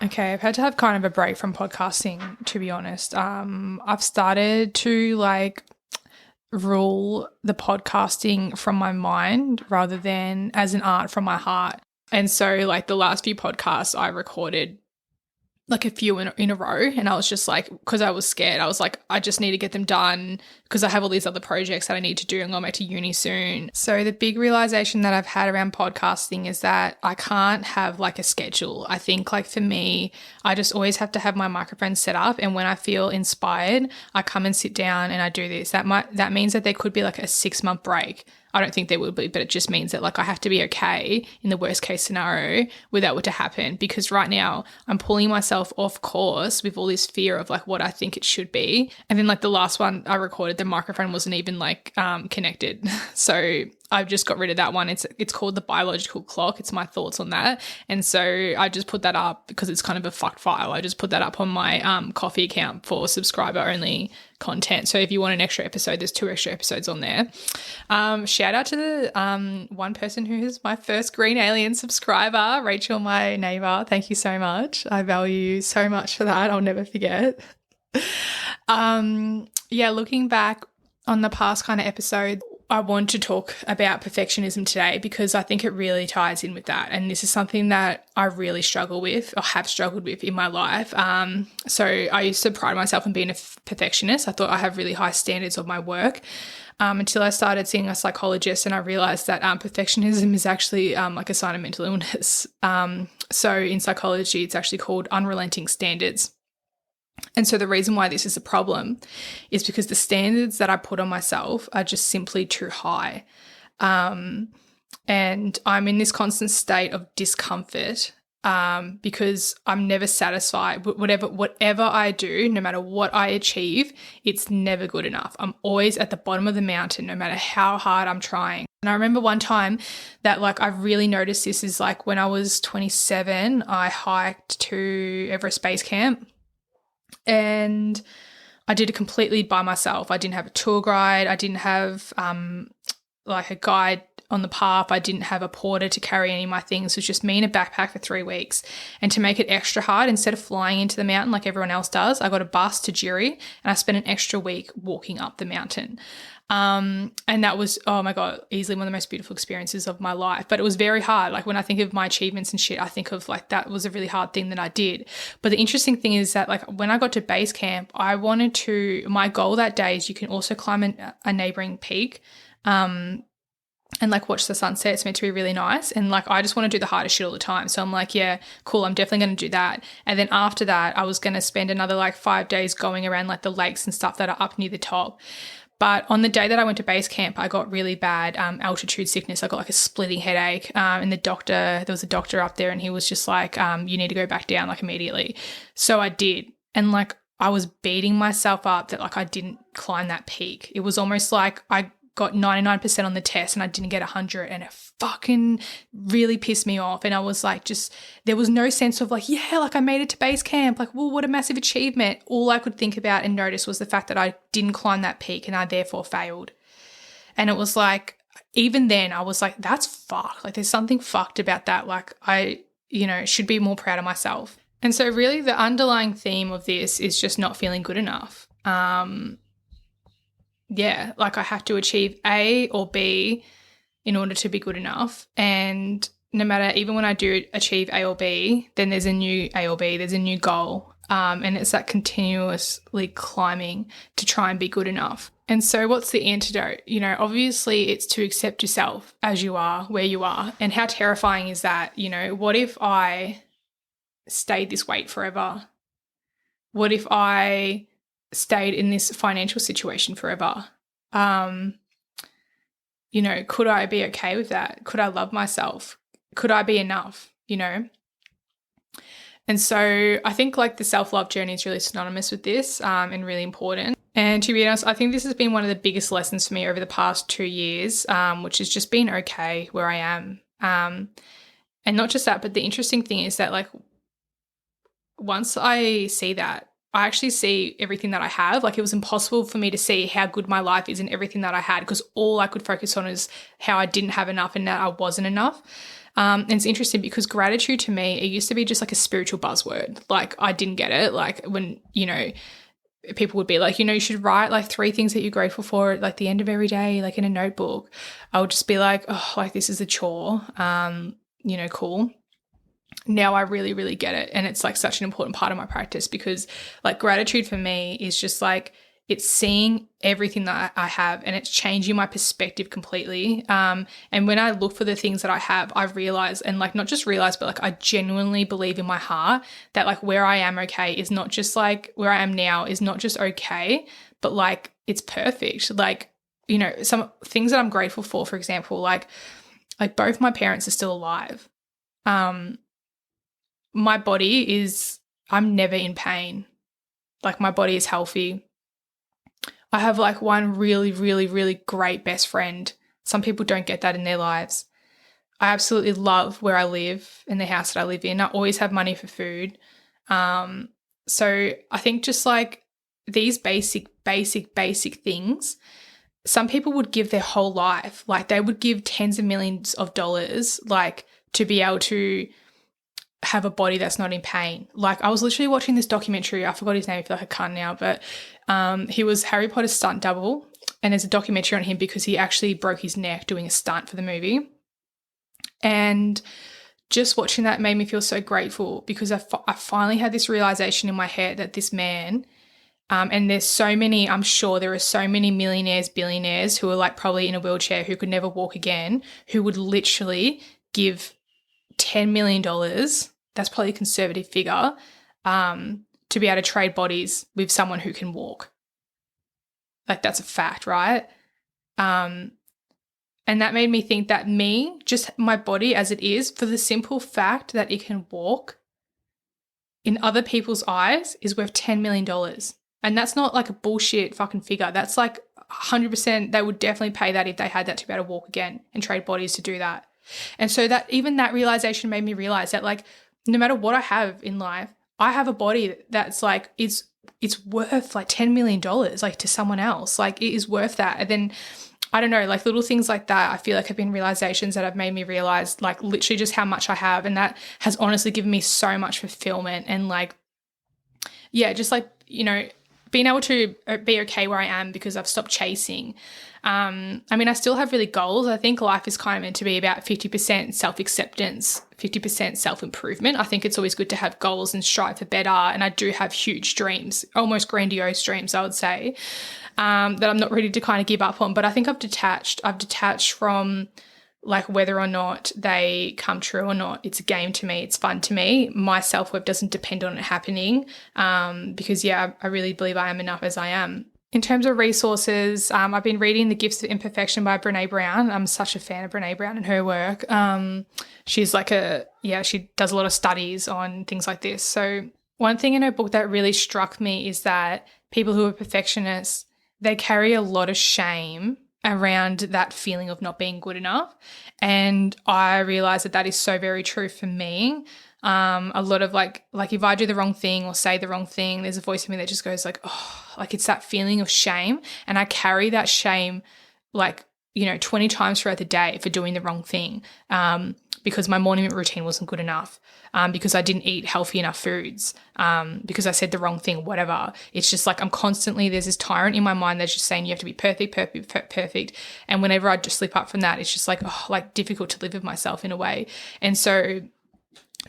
Okay, I've had to have kind of a break from podcasting, to be honest. I've started to rule the podcasting from my mind rather than as an art from my heart. And so like the last few podcasts I recorded like a few in a row, and I was just like, because I was scared, I was like, I just need to get them done because I have all these other projects that I need to do and going back to uni soon. So the big realization that I've had around podcasting is that I can't have like a schedule. I think like for me, I just always have to have my microphone set up, and when I feel inspired, I come and sit down and I do this. That means that there could be like a 6-month break. I don't think there will be, but it just means that like I have to be okay in the worst case scenario with that were to happen, because right now I'm pulling myself off course with all this fear of like what I think it should be. And then like the last one I recorded, the microphone wasn't even like connected. So I've just got rid of that one. It's called The Biological Clock. It's my thoughts on that. And so I just put that up because it's kind of a fucked file. I just put that up on my Coffee account for subscriber only content. So if you want an extra episode, there's 2 extra episodes on there. Shout out to the one person who is my first Green Alien subscriber, Rachel, my neighbor. Thank you so much. I value you so much for that. I'll never forget. Looking back on the past kind of episode, I want to talk about perfectionism today because I think it really ties in with that. And this is something that I really struggle with or have struggled with in my life. So I used to pride myself on being a perfectionist. I thought I have really high standards of my work until I started seeing a psychologist, and I realized that perfectionism is actually like a sign of mental illness. So in psychology, it's actually called unrelenting standards. And so the reason why this is a problem is because the standards that I put on myself are just simply too high. And I'm in this constant state of discomfort because I'm never satisfied. Whatever I do, no matter what I achieve, it's never good enough. I'm always at the bottom of the mountain, no matter how hard I'm trying. And I remember one time that like I really noticed this is like when I was 27, I hiked to Everest Base Camp. And I did it completely by myself. I didn't have a tour guide. I didn't have like a guide on the path. I didn't have a porter to carry any of my things. It was just me in a backpack for 3 weeks. And to make it extra hard, instead of flying into the mountain like everyone else does, I got a bus to Jiri and I spent an extra week walking up the mountain. And that was, oh my God, easily one of the most beautiful experiences of my life. But it was very hard. Like when I think of my achievements and shit, I think of like that was a really hard thing that I did. But the interesting thing is that like when I got to base camp, my goal that day is you can also climb a neighboring peak and like watch the sunset. It's meant to be really nice. And like I just want to do the hardest shit all the time. So I'm like, yeah, cool, I'm definitely going to do that. And then after that, I was going to spend another like 5 days going around like the lakes and stuff that are up near the top. But on the day that I went to base camp, I got really bad altitude sickness. I got like a splitting headache. And there was a doctor up there and he was just like, you need to go back down like immediately. So I did. And like I was beating myself up that like I didn't climb that peak. It was almost like I got 99% on the test and I didn't get 100, and it fucking really pissed me off. And I was like, there was no sense of like, yeah, like I made it to base camp. Like, well, what a massive achievement. All I could think about and notice was the fact that I didn't climb that peak and I therefore failed. And it was like, even then I was like, that's fucked. Like there's something fucked about that. Like I, should be more proud of myself. And so really the underlying theme of this is just not feeling good enough. Like I have to achieve A or B in order to be good enough. And no matter, even when I do achieve A or B, then there's a new A or B, there's a new goal. And it's that continuously climbing to try and be good enough. And so what's the antidote? Obviously it's to accept yourself as you are, where you are. And how terrifying is that? What if I stayed this weight forever? What if I stayed in this financial situation forever? Could I be okay with that? Could I love myself? Could I be enough? And so I think like the self-love journey is really synonymous with this and really important. And to be honest, I think this has been one of the biggest lessons for me over the past 2 years, which is just being okay where I am. And not just that, but the interesting thing is that like once I see that, I actually see everything that I have. Like it was impossible for me to see how good my life is and everything that I had, because all I could focus on is how I didn't have enough and that I wasn't enough. And it's interesting because gratitude to me, it used to be just like a spiritual buzzword. Like I didn't get it. Like when, people would be like, you should write like 3 things that you're grateful for at like the end of every day, like in a notebook. I would just be like, oh, like this is a chore. Cool. Now I really, really get it. And it's like such an important part of my practice because like gratitude for me is just like, it's seeing everything that I have and it's changing my perspective completely. And when I look for the things that I have, I realize, and like not just realize, but like I genuinely believe in my heart that like where I am okay is not just like where I am now is not just okay, but like it's perfect. Like, some things that I'm grateful for example, like both my parents are still alive. My body is, I'm never in pain. Like my body is healthy. I have like one really, really, really great best friend. Some people don't get that in their lives. I absolutely love where I live and the house that I live in. I always have money for food. So I think just like these basic things, some people would give their whole life. Like they would give tens of millions of dollars, like to be able to have a body that's not in pain. Like I was literally watching this documentary. I forgot his name, I feel like I can't now, but he was Harry Potter's stunt double, and there's a documentary on him because he actually broke his neck doing a stunt for the movie. And just watching that made me feel so grateful because I finally had this realization in my head that this man, and there's so many, I'm sure there are so many millionaires, billionaires who are like probably in a wheelchair who could never walk again, who would literally give $10 million, that's probably a conservative figure, to be able to trade bodies with someone who can walk. Like that's a fact, right? And that made me think that just my body as it is, for the simple fact that it can walk, in other people's eyes is worth $10 million. And that's not like a bullshit fucking figure. That's like 100%, they would definitely pay that if they had that to be able to walk again and trade bodies to do that. And so that even that realization made me realize that like no matter what I have in life, I have a body that's like it's worth like $10 million like to someone else. Like it is worth that. And then I don't know, like little things like that I feel like have been realizations that have made me realize like literally just how much I have, and that has honestly given me so much fulfillment and like just like being able to be okay where I am because I've stopped chasing. I still have really goals. I think life is kind of meant to be about 50% self-acceptance, 50% self-improvement. I think it's always good to have goals and strive for better. And I do have huge dreams, almost grandiose dreams, I would say, that I'm not ready to kind of give up on. But I think I've detached from like whether or not they come true or not. It's a game to me. It's fun to me. My self-worth doesn't depend on it happening, because, I really believe I am enough as I am. In terms of resources, I've been reading The Gifts of Imperfection by Brene Brown. I'm such a fan of Brene Brown and her work. She's like she does a lot of studies on things like this. So one thing in her book that really struck me is that people who are perfectionists, they carry a lot of shame around that feeling of not being good enough. And I realized that is so very true for me. A lot of like if I do the wrong thing or say the wrong thing, there's a voice in me that just goes like, oh, like it's that feeling of shame. And I carry that shame 20 times throughout the day for doing the wrong thing, because my morning routine wasn't good enough, because I didn't eat healthy enough foods, because I said the wrong thing, whatever. It's just like I'm constantly, there's this tyrant in my mind that's just saying you have to be perfect. And whenever I just slip up from that, it's just like difficult to live with myself in a way. And so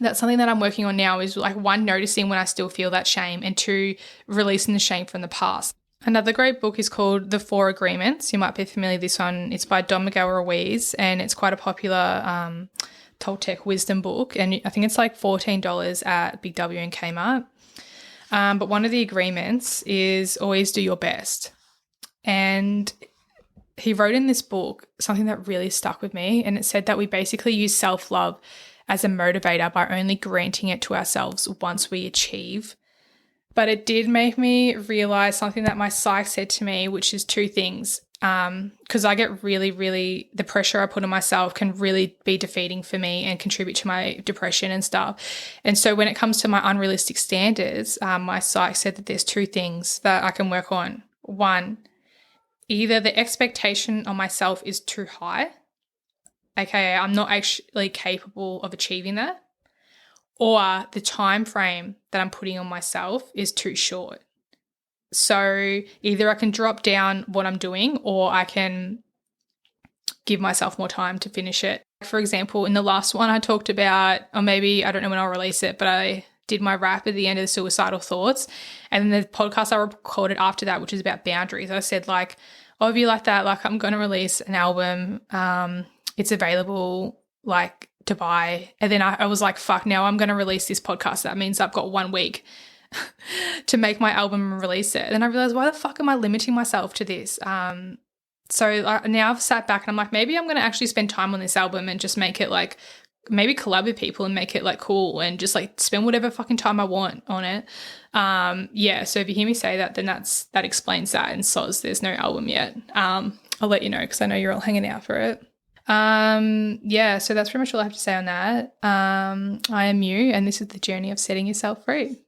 that's something that I'm working on now is like 1, noticing when I still feel that shame, and 2, releasing the shame from the past. Another great book is called The 4 Agreements. You might be familiar with this one. It's by Don Miguel Ruiz, and it's quite a popular Toltec wisdom book. And I think it's like $14 at Big W and Kmart. But one of the agreements is always do your best. And he wrote in this book something that really stuck with me, and it said that we basically use self-love as a motivator by only granting it to ourselves once we achieve. But it did make me realize something that my psych said to me, which is 2 things. Because I get really, really, the pressure I put on myself can really be defeating for me and contribute to my depression and stuff. And so when it comes to my unrealistic standards, my psych said that there's 2 things that I can work on. 1, either the expectation on myself is too high, aka I'm not actually capable of achieving that, or the time frame that I'm putting on myself is too short. So either I can drop down what I'm doing or I can give myself more time to finish it. For example, in the last one I talked about, or maybe I don't know when I'll release it, but I did my rap at the end of the suicidal thoughts. And then the podcast I recorded after that, which is about boundaries, I said like, oh, if you like that, like I'm going to release an album. It's available like to buy. And then I was like, fuck, now I'm going to release this podcast. That means I've got 1 week to make my album and release it. And then I realized, why the fuck am I limiting myself to this? So now I've sat back and I'm like, maybe I'm going to actually spend time on this album and just make it like, maybe collab with people and make it like cool and just like spend whatever fucking time I want on it. Yeah, so if you hear me say that, then that explains that. And soz, there's no album yet. I'll let you know because I know you're all hanging out for it. Yeah, so that's pretty much all I have to say on that. I am you, and this is the journey of setting yourself free.